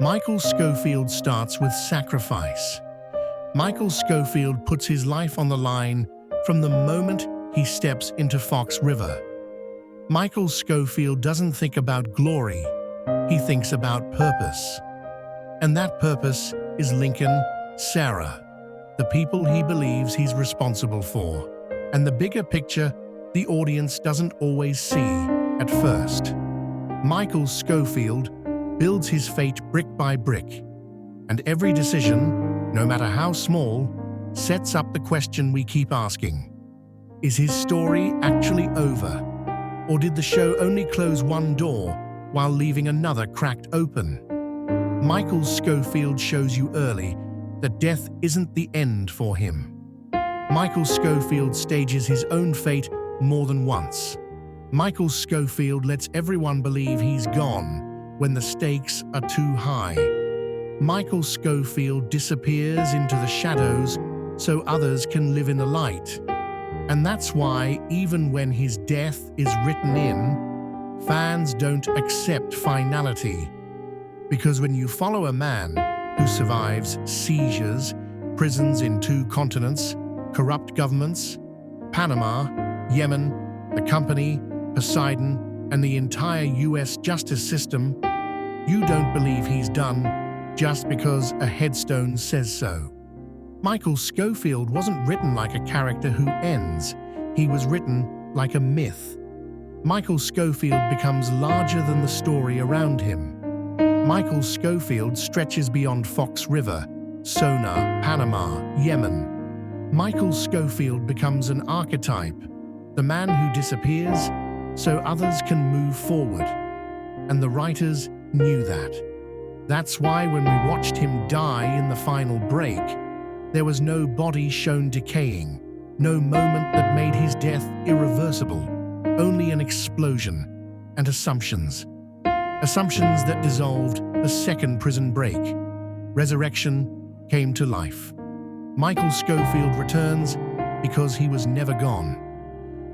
Michael Schofield starts with sacrifice. Michael Schofield puts his life on the line from the moment he steps into Fox River. Michael Schofield doesn't think about glory, he thinks about purpose. And that purpose is Lincoln, Sarah, the people he believes he's responsible for, and the bigger picture the audience doesn't always see at first. Michael Schofield builds his fate brick by brick, and every decision, no matter how small, sets up the question we keep asking. Is his story actually over? Or did the show only close one door while leaving another cracked open? Michael Schofield shows you early that death isn't the end for him. Michael Schofield stages his own fate more than once. Michael Schofield lets everyone believe he's gone when the stakes are too high. Michael Schofield disappears into the shadows so others can live in the light. And that's why, even when his death is written in, fans don't accept finality. Because when you follow a man who survives seizures, prisons in 2 continents, corrupt governments, Panama, Yemen, the company, Poseidon, and the entire US justice system, you don't believe he's done just because a headstone says so. Michael Schofield wasn't written like a character who ends. He was written like a myth. Michael Schofield becomes larger than the story around him. Michael Schofield stretches beyond Fox River, Sona, Panama, Yemen. Michael Schofield becomes an archetype, the man who disappears so others can move forward. And the writers knew that. That's why when we watched him die in the final break, there was no body shown decaying, no moment that made his death irreversible, only an explosion and assumptions. Assumptions that dissolved the second prison break. Resurrection came to life. Michael Schofield returns because he was never gone.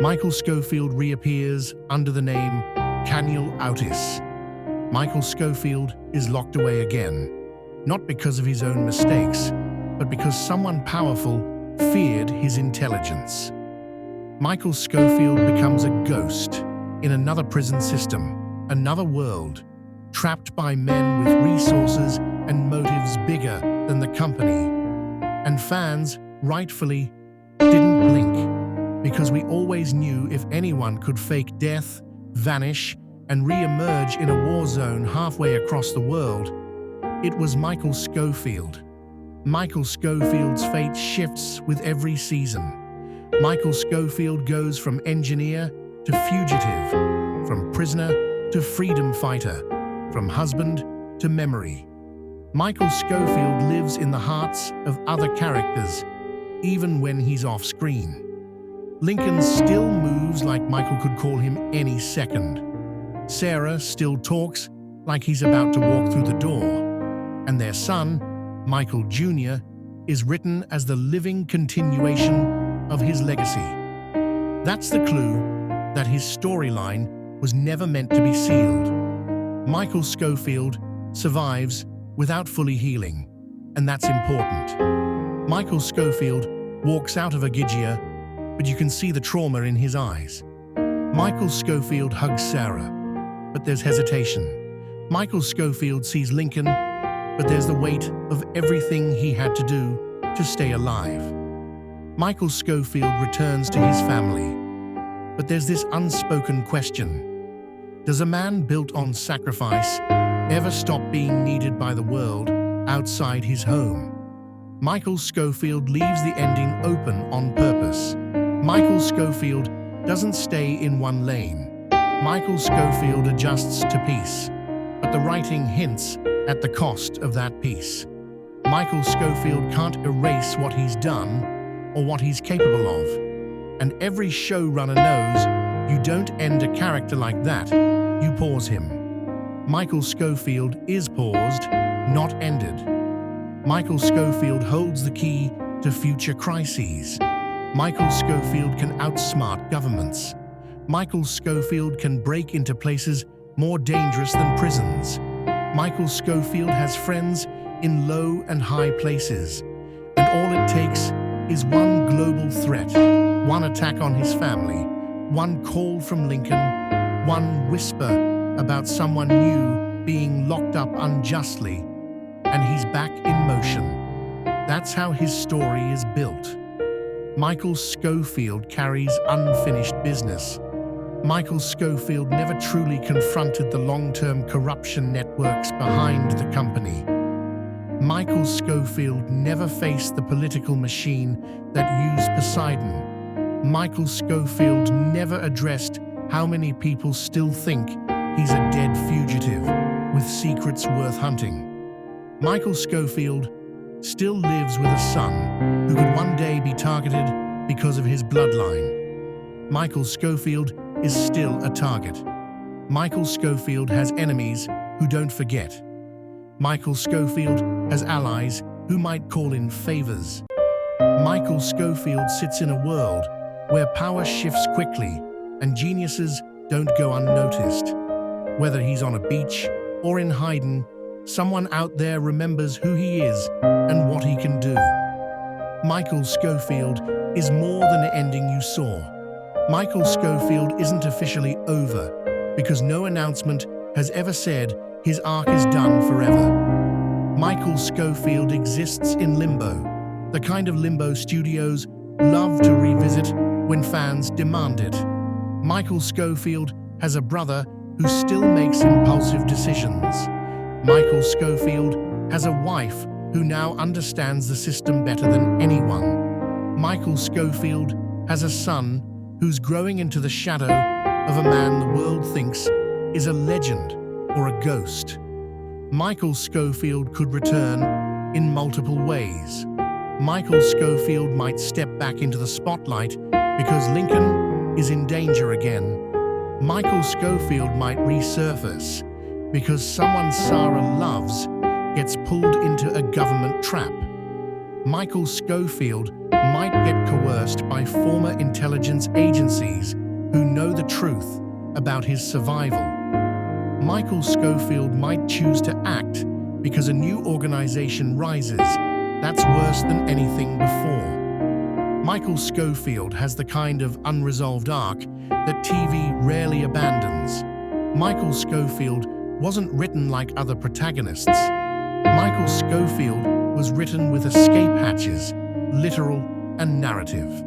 Michael Schofield reappears under the name Caniel Autis. Michael Schofield is locked away again, not because of his own mistakes, but because someone powerful feared his intelligence. Michael Schofield becomes a ghost in another prison system, another world, trapped by men with resources and motives bigger than the company. And fans, rightfully, didn't blink, because we always knew if anyone could fake death, vanish, and re-emerge in a war zone halfway across the world, it was Michael Schofield. Michael Schofield's fate shifts with every season. Michael Schofield goes from engineer to fugitive, from prisoner to freedom fighter, from husband to memory. Michael Schofield lives in the hearts of other characters, even when he's off screen. Lincoln still moves like Michael could call him any second. Sarah still talks like he's about to walk through the door. And their son, Michael Jr., is written as the living continuation of his legacy. That's the clue that his storyline was never meant to be sealed. Michael Schofield survives without fully healing, and that's important. Michael Schofield walks out of Agigia, but you can see the trauma in his eyes. Michael Schofield hugs Sarah, but there's hesitation. Michael Schofield sees Lincoln, but there's the weight of everything he had to do to stay alive. Michael Schofield returns to his family, but there's this unspoken question. Does a man built on sacrifice ever stop being needed by the world outside his home? Michael Schofield leaves the ending open on purpose. Michael Schofield doesn't stay in one lane. Michael Schofield adjusts to peace, but the writing hints at the cost of that peace. Michael Schofield can't erase what he's done or what he's capable of. And every showrunner knows you don't end a character like that, you pause him. Michael Schofield is paused, not ended. Michael Schofield holds the key to future crises. Michael Schofield can outsmart governments. Michael Schofield can break into places more dangerous than prisons. Michael Schofield has friends in low and high places, and all it takes is one global threat, one attack on his family, one call from Lincoln, one whisper about someone new being locked up unjustly, and he's back in motion. That's how his story is built. Michael Schofield carries unfinished business. Michael Schofield never truly confronted the long-term corruption networks behind the company. Michael Schofield never faced the political machine that used Poseidon. Michael Schofield never addressed how many people still think he's a dead fugitive with secrets worth hunting. Michael Schofield still lives with a son who could one day be targeted because of his bloodline. Michael Schofield is still a target. Michael Schofield has enemies who don't forget. Michael Schofield has allies who might call in favors. Michael Schofield sits in a world where power shifts quickly and geniuses don't go unnoticed. Whether he's on a beach or in hiding, someone out there remembers who he is and what he can do. Michael Schofield is more than the ending you saw. Michael Schofield isn't officially over because no announcement has ever said his arc is done forever. Michael Schofield exists in limbo, the kind of limbo studios love to revisit when fans demand it. Michael Schofield has a brother who still makes impulsive decisions. Michael Schofield has a wife who now understands the system better than anyone. Michael Schofield has a son who's growing into the shadow of a man the world thinks is a legend or a ghost. Michael Schofield could return in multiple ways. Michael Schofield might step back into the spotlight because Lincoln is in danger again. Michael Schofield might resurface because someone Sarah loves gets pulled into a government trap. Michael Schofield might get coerced by former intelligence agencies who know the truth about his survival. Michael Schofield might choose to act because a new organization rises. That's worse than anything before. Michael Schofield has the kind of unresolved arc that TV rarely abandons. Michael Schofield wasn't written like other protagonists. Michael Schofield was written with escape hatches, literal and narrative.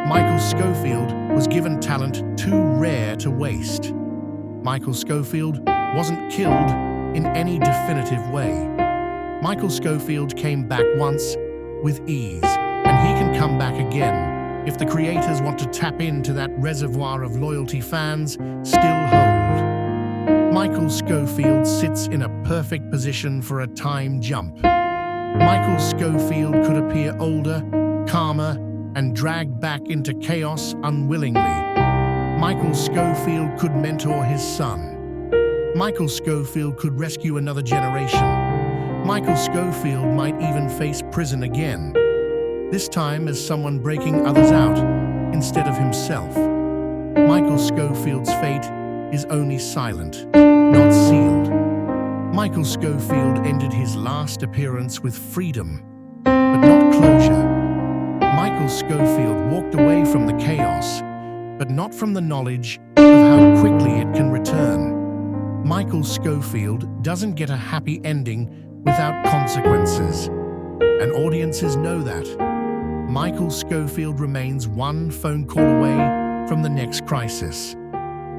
Michael Schofield was given talent too rare to waste. Michael Schofield wasn't killed in any definitive way. Michael Schofield came back once with ease, and he can come back again if the creators want to tap into that reservoir of loyalty fans still hold. Michael Schofield sits in a perfect position for a time jump. Michael Schofield could appear older, calmer, and dragged back into chaos unwillingly. Michael Schofield could mentor his son. Michael Schofield could rescue another generation. Michael Schofield might even face prison again, this time as someone breaking others out instead of himself. Michael Schofield's fate is only silent, not sealed. Michael Schofield ended his last appearance with freedom, but not closure. Michael Schofield walked away from the chaos, but not from the knowledge of how quickly it can return. Michael Schofield doesn't get a happy ending without consequences, and audiences know that. Michael Schofield remains one phone call away from the next crisis.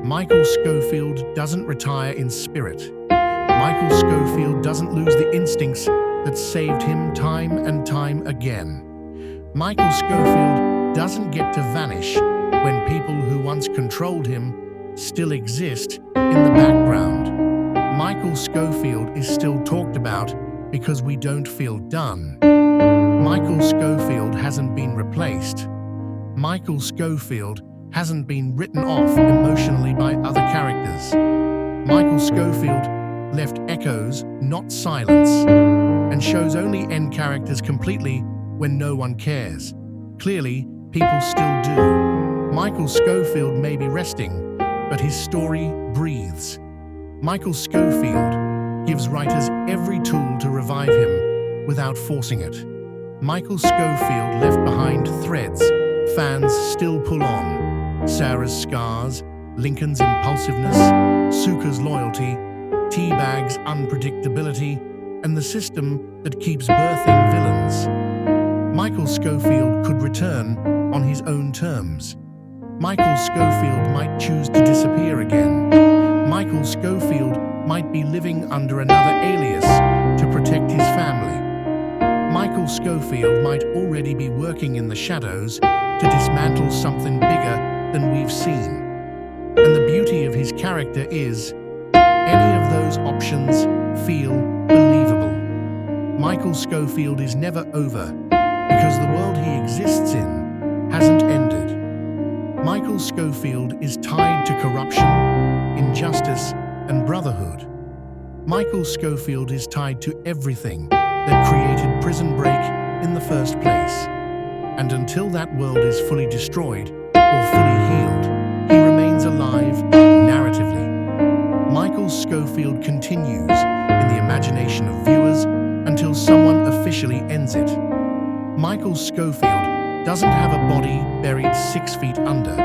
Michael Schofield doesn't retire in spirit. Michael Schofield doesn't lose the instincts that saved him time and time again. Michael Schofield doesn't get to vanish when people who once controlled him still exist in the background. Michael Schofield is still talked about because we don't feel done. Michael Schofield hasn't been replaced. Michael Schofield hasn't been written off emotionally by other characters. Michael Schofield left echoes, not silence, and shows only end characters completely when no one cares. Clearly, people still do. Michael Schofield may be resting, but his story breathes. Michael Schofield gives writers every tool to revive him without forcing it. Michael Scofield left behind threads fans still pull on: Sarah's scars, Lincoln's impulsiveness, Suka's loyalty, Teabag's unpredictability, and the system that keeps birthing villains. Michael Scofield could return on his own terms. Michael Scofield might choose to disappear again. Michael Scofield might be living under another alias to protect his family. Michael Scofield might already be working in the shadows to dismantle something bigger than we've seen. And the beauty of his character is, any of those options feel believable. Michael Scofield is never over because the world he exists in hasn't ended. Michael Scofield is tied to corruption, injustice, and brotherhood. Michael Scofield is tied to everything that created Prison Break in the first place. And until that world is fully destroyed or fully healed, he remains alive narratively. Michael Scofield continues in the imagination of viewers until someone officially ends it. Michael Scofield doesn't have a body buried 6 feet under.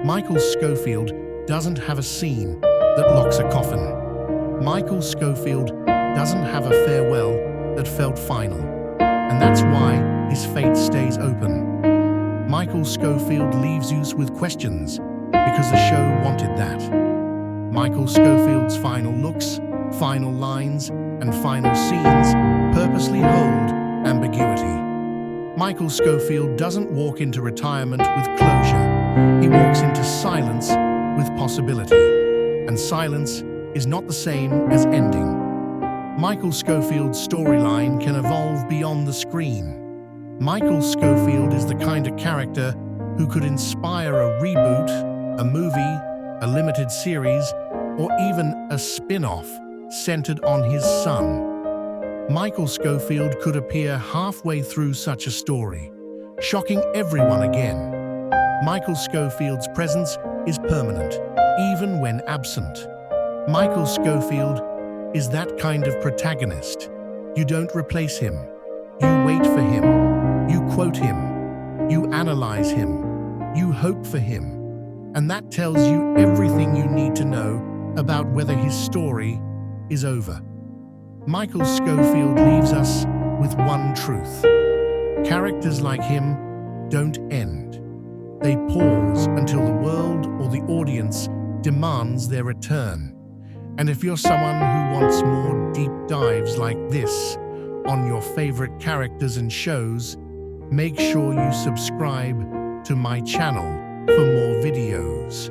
Michael Scofield doesn't have a scene that locks a coffin. Michael Scofield doesn't have a farewell that felt final. And that's why his fate stays open. Michael Scofield leaves you with questions because the show wanted that. Michael Scofield's final looks, final lines, and final scenes purposely hold ambiguity. Michael Scofield doesn't walk into retirement with closure. He walks into silence with possibility. And silence is not the same as ending. Michael Scofield's storyline can evolve beyond the screen. Michael Scofield is the kind of character who could inspire a reboot, a movie, a limited series, or even a spin-off centered on his son. Michael Scofield could appear halfway through such a story, shocking everyone again. Michael Scofield's presence is permanent, even when absent. Michael Scofield is that kind of protagonist. You don't replace him. You wait for him. You quote him. You analyze him. You hope for him. And that tells you everything you need to know about whether his story is over. Michael Scofield leaves us with one truth. Characters like him don't end. They pause until the world or the audience demands their return. And if you're someone who wants more deep dives like this on your favorite characters and shows, make sure you subscribe to my channel for more videos.